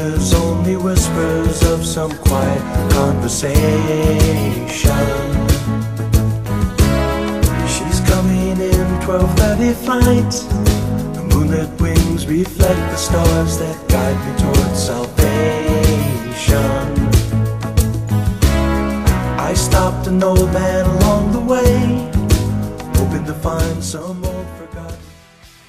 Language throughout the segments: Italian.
whispers, only whispers of some quiet conversation. She's coming in 12:30 flight. The moonlit wings reflect the stars that guide me towards salvation. I stopped an old man along the way, hoping to find some old forgotten.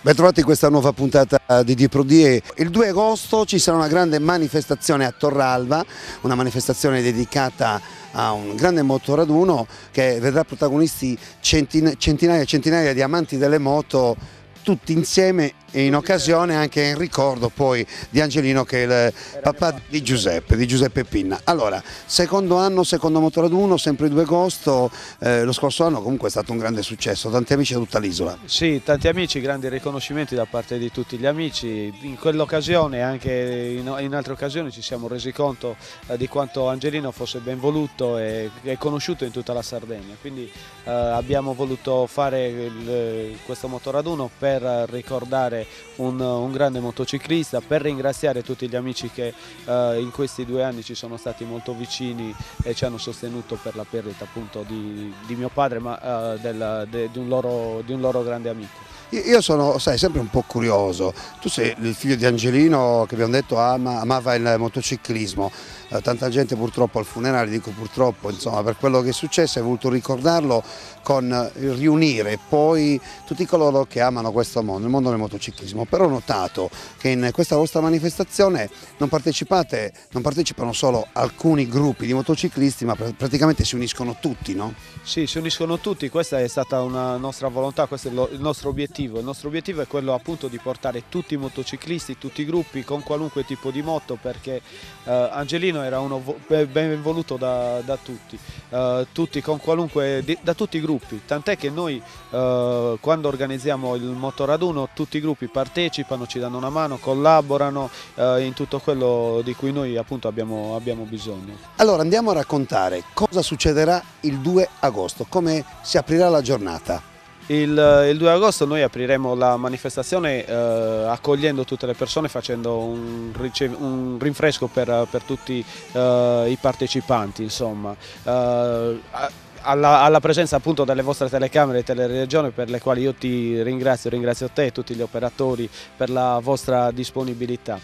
Bentrovati in questa nuova puntata di D-Pro-D. Il 2 agosto ci sarà una grande manifestazione a Torralba, una manifestazione dedicata a un grande motoraduno che vedrà protagonisti centinaia e centinaia di amanti delle moto, tutti insieme e in occasione anche in ricordo poi di Angelino, che è il papà di Giuseppe Pinna. Allora, secondo anno, secondo motoraduno, sempre il 2 agosto, lo scorso anno comunque è stato un grande successo, tanti amici da tutta l'isola. Sì, tanti amici, grandi riconoscimenti da parte di tutti gli amici. In quell'occasione e anche in altre occasioni ci siamo resi conto di quanto Angelino fosse ben voluto e conosciuto in tutta la Sardegna, quindi abbiamo voluto fare questo motoraduno per ricordare un grande motociclista, per ringraziare tutti gli amici che in questi 2 anni ci sono stati molto vicini e ci hanno sostenuto per la perdita appunto di mio padre, ma di un loro grande amico. Io sono, sai, sempre un po' curioso. Tu sei il figlio di Angelino, che abbiamo detto amava il motociclismo. Tanta gente purtroppo al funerale, dico purtroppo, insomma, per quello che è successo, hai voluto ricordarlo con riunire poi tutti coloro che amano questo mondo, il mondo del motociclismo. Però ho notato che in questa vostra manifestazione non partecipano solo alcuni gruppi di motociclisti, ma praticamente si uniscono tutti, no? Sì, si uniscono tutti, questa è stata una nostra volontà, questo è il nostro obiettivo. Il nostro obiettivo è quello appunto di portare tutti i motociclisti, tutti i gruppi con qualunque tipo di moto, perché Angelino era uno ben voluto da tutti, da tutti i gruppi, tant'è che noi quando organizziamo il motoraduno tutti i gruppi partecipano, ci danno una mano, collaborano in tutto quello di cui noi appunto abbiamo bisogno. Allora andiamo a raccontare cosa succederà il 2 agosto, come si aprirà la giornata. Il 2 agosto noi apriremo la manifestazione accogliendo tutte le persone, facendo un rinfresco per tutti i partecipanti, insomma. Alla presenza appunto delle vostre telecamere e teleregioni, per le quali io ti ringrazio te e tutti gli operatori per la vostra disponibilità.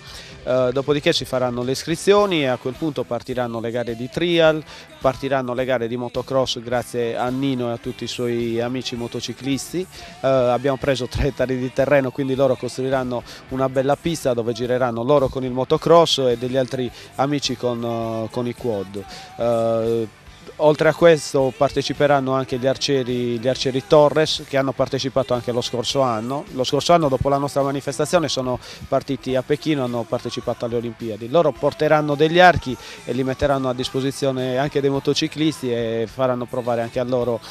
Dopodiché ci faranno le iscrizioni e a quel punto partiranno le gare di trial, partiranno le gare di motocross grazie a Nino e a tutti i suoi amici motociclisti. Abbiamo preso 3 ettari di terreno, quindi loro costruiranno una bella pista dove gireranno loro con il motocross e degli altri amici con i quad. Oltre a questo parteciperanno anche gli arcieri Torres, che hanno partecipato anche lo scorso anno. Lo scorso anno, dopo la nostra manifestazione, sono partiti a Pechino, hanno partecipato alle Olimpiadi. Loro porteranno degli archi e li metteranno a disposizione anche dei motociclisti e faranno provare anche a loro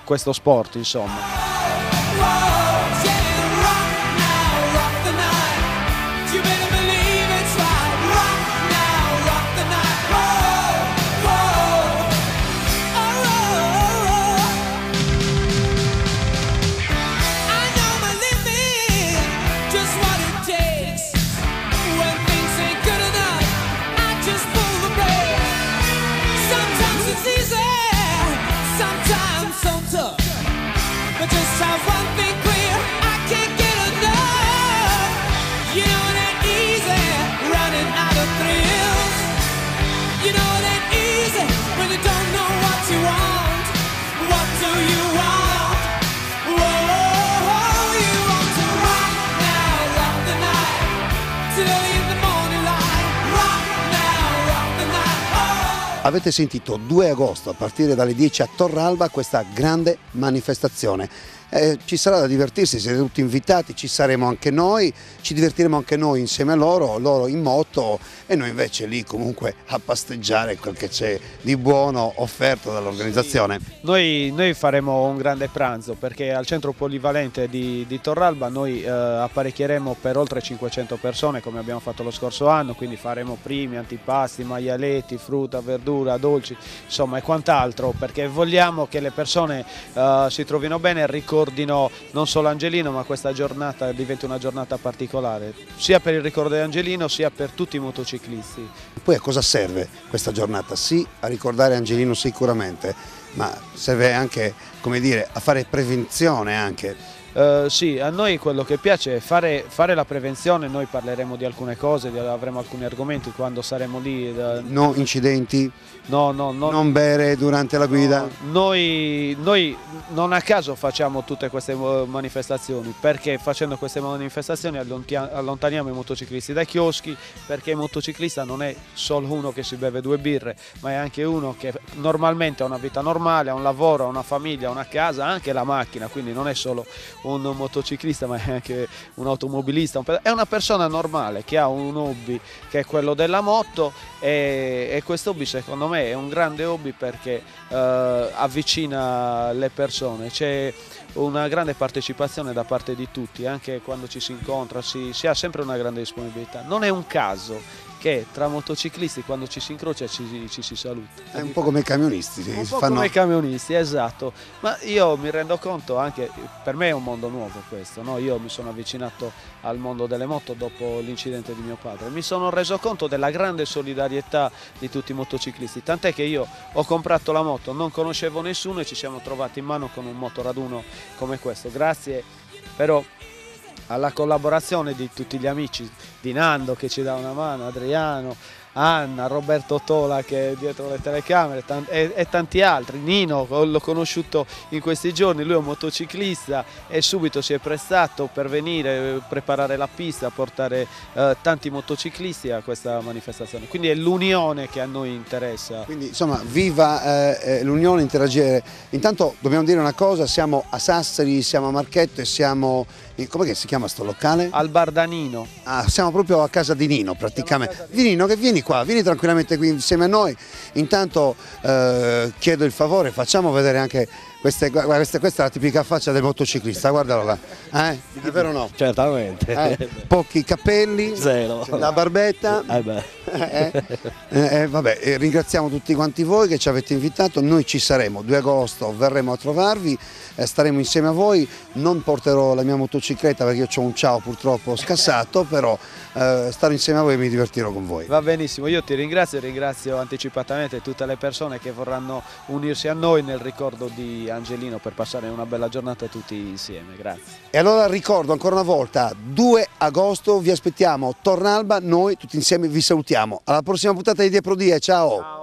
questo sport, insomma. Avete sentito, 2 agosto a partire dalle 10 a Torralba questa grande manifestazione. Ci sarà da divertirsi, siete tutti invitati, ci saremo anche noi, ci divertiremo anche noi insieme a loro in moto e noi invece lì comunque a pasteggiare quel che c'è di buono offerto dall'organizzazione. Sì. Noi faremo un grande pranzo, perché al centro polivalente di Torralba noi apparecchieremo per oltre 500 persone come abbiamo fatto lo scorso anno, quindi faremo primi, antipasti, maialetti, frutta, verdura, dolci, insomma e quant'altro, perché vogliamo che le persone si trovino bene e ricordino ricordino non solo Angelino, ma questa giornata diventi una giornata particolare, sia per il ricordo di Angelino sia per tutti i motociclisti. Poi a cosa serve questa giornata? Sì, a ricordare Angelino sicuramente, ma serve anche, come dire, a fare prevenzione anche. Sì, a noi quello che piace è fare la prevenzione. Noi parleremo di alcune cose, avremo alcuni argomenti quando saremo lì. No incidenti? No, non bere durante la guida? No, noi non a caso facciamo tutte queste manifestazioni, perché facendo queste manifestazioni allontaniamo i motociclisti dai chioschi, perché il motociclista non è solo uno che si beve 2 birre, ma è anche uno che normalmente ha una vita normale, ha un lavoro, ha una famiglia, ha una casa, ha anche la macchina, quindi non è solo un motociclista ma è anche un automobilista, è una persona normale che ha un hobby che è quello della moto, e questo hobby secondo me è un grande hobby perché avvicina le persone, c'è una grande partecipazione da parte di tutti, anche quando ci si incontra si ha sempre una grande disponibilità. Non è un caso che tra motociclisti quando ci si incrocia ci si saluta. È un po' come i camionisti. Un po' come i camionisti, esatto, ma io mi rendo conto anche, per me è un mondo nuovo questo, no? Io mi sono avvicinato al mondo delle moto dopo l'incidente di mio padre, mi sono reso conto della grande solidarietà di tutti i motociclisti, tant'è che io ho comprato la moto, non conoscevo nessuno e ci siamo trovati in mano con un motoraduno come questo, grazie però alla collaborazione di tutti gli amici, di Nando che ci dà una mano, Adriano, Anna, Roberto Tola che è dietro le telecamere e tanti altri. Nino l'ho conosciuto in questi giorni, lui è un motociclista e subito si è prestato per venire, preparare la pista, portare tanti motociclisti a questa manifestazione, quindi è l'unione che a noi interessa. Quindi insomma viva l'unione, interagire. Intanto dobbiamo dire una cosa, siamo a Sassari, siamo a Marchetto e siamo, come si chiama sto locale? Al Bar da Nino. Ah, siamo proprio a casa di Nino praticamente. Di Nino, che vieni qua, vieni tranquillamente qui insieme a noi. Intanto chiedo il favore, facciamo vedere anche questa è la tipica faccia del motociclista, guardalo là. È vero o no? Certamente. Pochi capelli, Zero. la barbetta. Vabbè, ringraziamo tutti quanti voi che ci avete invitato, noi ci saremo, 2 agosto verremo a trovarvi, staremo insieme a voi, non porterò la mia motocicletta perché io ho un ciao purtroppo scassato, però starò insieme a voi e mi divertirò con voi. Va benissimo, io ti ringrazio anticipatamente tutte le persone che vorranno unirsi a noi nel ricordo di Angelino per passare una bella giornata tutti insieme, grazie. E allora ricordo ancora una volta, 2 agosto vi aspettiamo, Torralba, noi tutti insieme vi salutiamo. Alla prossima puntata di Die Pro Die, ciao!